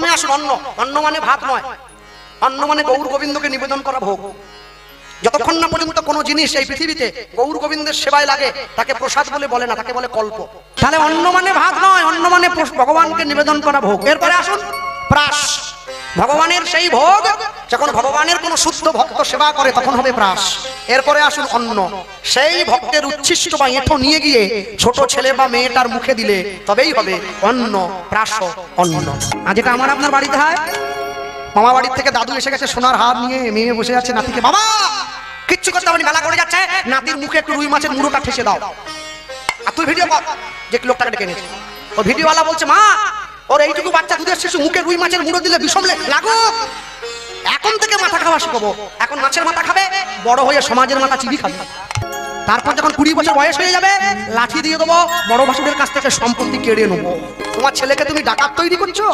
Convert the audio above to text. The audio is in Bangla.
প্রথমে আসুন অন্ন। অন্ন মানে ভাত নয়, অন্ন মানে গৌর গোবিন্দকে নিবেদন করা ভোগ। যতক্ষণ না পর্যন্ত কোনো জিনিস এই পৃথিবীতে গৌর গোবিন্দের সেবায় লাগে তাকে প্রসাদ বলে না, তাকে বলে কল্প। তাহলে অন্ন মানে ভাত নয়, অন্ন মানে ভগবানকে নিবেদন করা ভোগ। এরপরে আসুন প্রাস, ভগবানের সেই ভোগ যখন ভগবানের কোন শুদ্ধ ভক্ত সেবা করে তখন হবে প্রাস। এরপরে আসুন অন্ন, সেই ভক্তের উচ্ছিষ্ট বা এঁঠো নিয়ে গিয়ে ছোট ছেলে বা মেয়েটার মুখে দিলে তবেই হবে অন্ন, প্রাস, অন্ন। আর যেটা আমার আপনার বাড়িতে হয়, মামা বাড়ির থেকে দাদু এসে গেছে সোনার হার নিয়ে, মেয়ে বসে যাচ্ছে নাতিকে, বাবা কিচ্ছু করতে হবে না, বেলা করে যাচ্ছে, নাতির মুখে একটু রুই মাছের মুড়োটা ঠেসে দাও। আর তুই ভিডিও কর যে লোকটাকে ডেকে এনেছে। ও ভিডিওওয়ালা বলছে মা ওর এইটুকু বাচ্চা দুধের শিশু মুখে রুই মাছের মুড়ো দিলে বিষম লাগুক, এখন থেকে মাথা খাওয়া শিখাবো। এখন মাছের মাথা খাবে, বড় হয়ে সমাজের মাথা চিবি খাবে। তারপর যখন 20 বছর বয়স হয়ে যাবে লাঠি দিয়ে দেবো, বড় ভাসুরের কাছ থেকে সম্পত্তি কেড়ে নেবো। তোমার ছেলেকে তুমি ডাকাত তৈরি করছো।